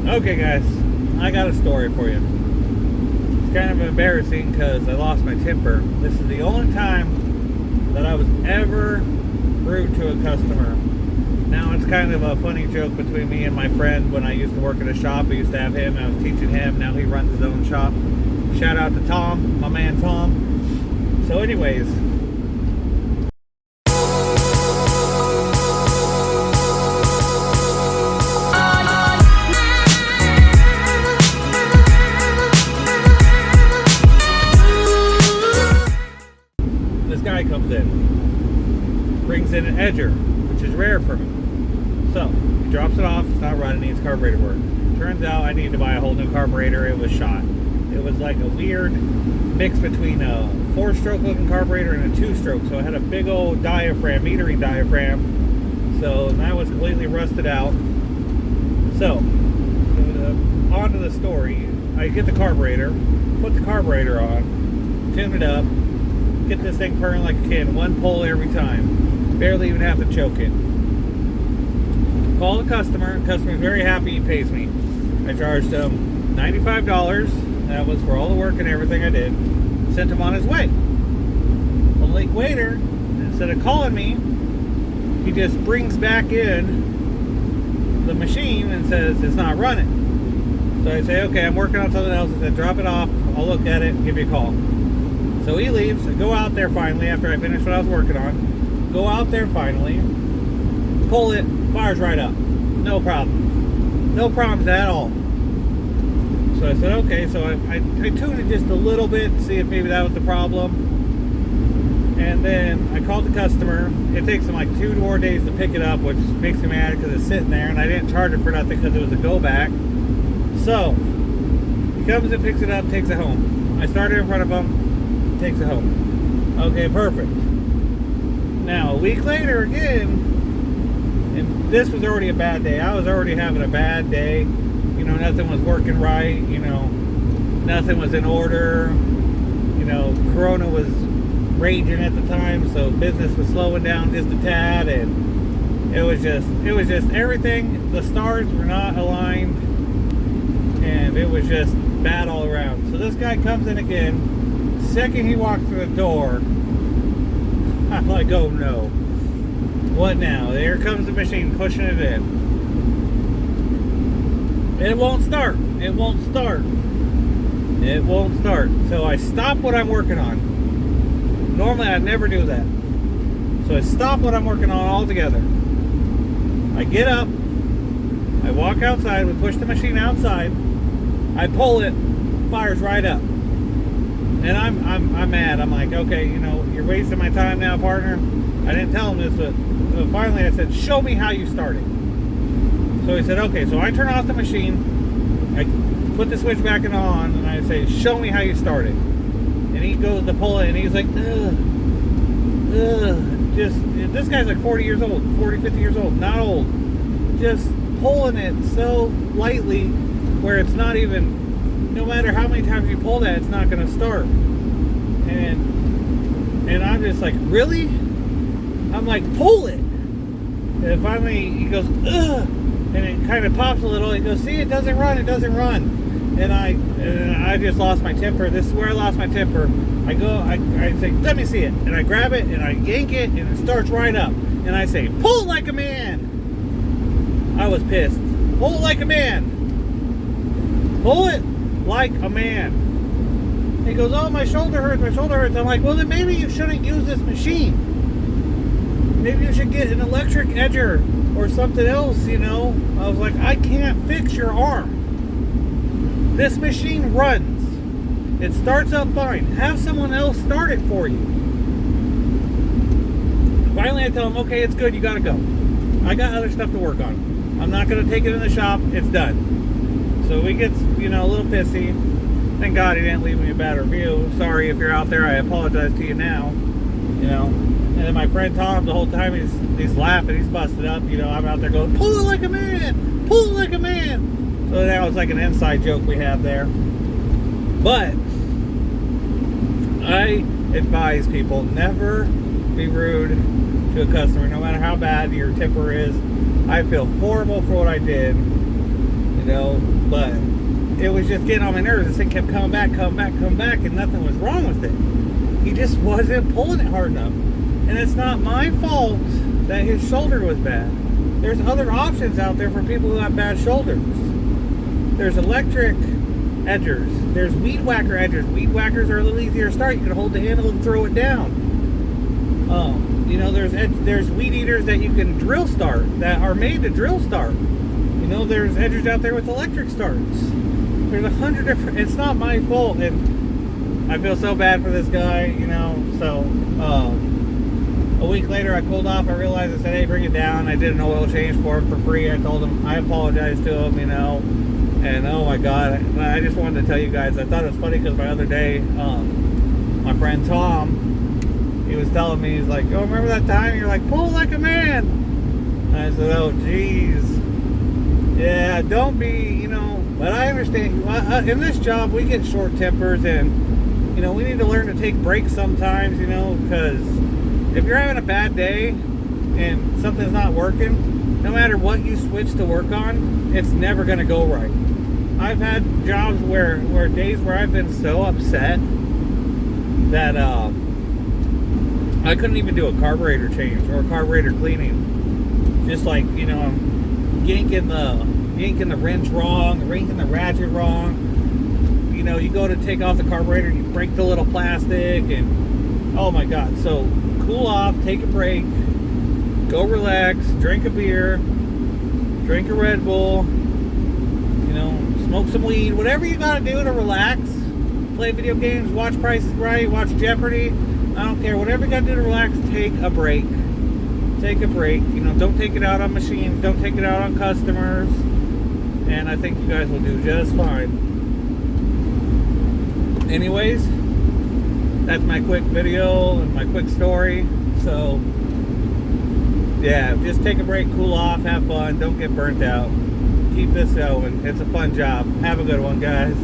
Okay, guys, I got a story for you. It's kind of embarrassing because I lost my temper. This is the only time that I was ever rude to a customer. Now, it's kind of a funny joke between me and my friend. When I used to work at a shop, I used to have him, I was teaching him. Now he runs his own shop. Shout out to Tom, my man Tom. So anyways, this guy comes in, brings in an edger, which is rare for me. So he drops it off. It's not running. Needs carburetor work. Turns out I need to buy a whole new carburetor. It was shot. It was like a weird mix between a 4-stroke looking carburetor and a 2-stroke. So it had a big old diaphragm, metering diaphragm. So that was completely rusted out. So on to the story. I get the carburetor, put the carburetor on, tune it up, get this thing purring like a can. One pull every time. Barely even have to choke it. Call the customer. The customer's very happy. He pays me. I charged him $95. That was for all the work and everything I did. Sent him on his way. A week later, instead of calling me, he just brings back in the machine and says it's not running. So I say, okay, I'm working on something else. I said, drop it off. I'll look at it and give you a call. So he leaves. I go out there finally after I finish what I was working on. Go out there finally. Pull it. Fires right up. No problems. No problems at all. So I said, okay. So I tuned it just a little bit to see if maybe that was the problem. And then I called the customer. It takes them like 2 more days to pick it up, which makes me mad because it's sitting there and I didn't charge it for nothing because it was a go back. So he comes and picks it up, takes it home. I started in front of him, takes it home. Okay, perfect. Now a week later again, and this was already a bad day. I was already having a bad day. You know, nothing was working right. You know, nothing was in order. You know, Corona was raging at the time, so business was slowing down just a tad, and it was just everything. The stars were not aligned, and it was just bad all around. So this guy comes in again. Second he walks through the door, I'm like, oh no. What now? There comes the machine pushing it in. It won't start. It won't start. It won't start. So I stop what I'm working on. Normally I'd never do that. So I stop what I'm working on altogether. I get up. I walk outside. We push the machine outside. I pull it. Fires right up. And I'm mad. I'm like, okay, you know, you're wasting my time now, partner. I didn't tell him this, but finally I said, show me how you started. So he said, okay. So I turn off the machine, I put the switch back on, and I say, show me how you started. And he goes to pull it, and he's like, just, this guy's like 40 years old, 40, 50 years old, not old. Just pulling it so lightly where it's not even, no matter how many times you pull that, it's not going to start. And I'm just like, really? I'm like, pull it. And finally he goes, ugh, and it kind of pops a little. He goes, see, it doesn't run, it doesn't run. And I just lost my temper. This is where I lost my temper. I say, let me see it. And I grab it and I yank it and it starts right up. And I say, pull it like a man. I was pissed. Pull it like a man. Pull it like a man. He goes, oh, my shoulder hurts, my shoulder hurts. I'm like, well, then maybe you shouldn't use this machine. Maybe you should get an electric edger or something else, you know. I was like, I can't fix your arm. This machine runs. It starts up fine. Have someone else start it for you. Finally, I tell him, okay, it's good, you gotta go. I got other stuff to work on. I'm not gonna take it in the shop, it's done. So he gets, you know, a little pissy. Thank God he didn't leave me a bad review. Sorry if you're out there, I apologize to you now. You know. And then my friend Tom, the whole time he's laughing, he's busted up. You know, I'm out there going, pull it like a man, pull it like a man. So now it's like an inside joke we have there. But I advise people never be rude to a customer, no matter how bad your temper is. I feel horrible for what I did. You know, But it was just getting on my nerves. This thing kept coming back, and nothing was wrong with it. He just wasn't pulling it hard enough. And it's not my fault that his shoulder was bad. There's other options out there for people who have bad shoulders. There's electric edgers. There's weed whacker edgers. Weed whackers are a little easier to start. You can hold the handle and throw it down. You know, there's weed eaters that you can drill start, that are made to drill start. You know, there's edgers out there with electric starts. There's 100 different. It's not my fault, and I feel so bad for this guy. You know, so a week later I pulled off. I realized, I said, hey, bring it down. I did an oil change for him for free. I told him, I apologized to him, you know. And oh my god, I just wanted to tell you guys, I thought it was funny because my other day, my friend Tom, he was telling me, he's like, oh, remember that time you're like, pull like a man? And I said, oh geez, yeah, don't be, you know. But I understand, in this job we get short tempers, and you know, we need to learn to take breaks sometimes, you know, because if you're having a bad day and something's not working, no matter what you switch to work on, it's never going to go right. I've had jobs where days where I've been so upset that I couldn't even do a carburetor change or a carburetor cleaning. Just like, you know, I'm yanking the wrench wrong, yanking the ratchet wrong. You know, you go to take off the carburetor and you break the little plastic, and oh my god. So cool off, take a break, go relax, drink a beer, drink a Red Bull, you know, smoke some weed, whatever you gotta do to relax. Play video games, watch Price is Right, watch Jeopardy. I don't care. Whatever you gotta do to relax, take a break. Take a break. You know, don't take it out on machines. Don't take it out on customers. And I think you guys will do just fine. Anyways, that's my quick video and my quick story. So, yeah, just take a break, cool off, have fun, don't get burnt out. Keep this going. It's a fun job. Have a good one, guys.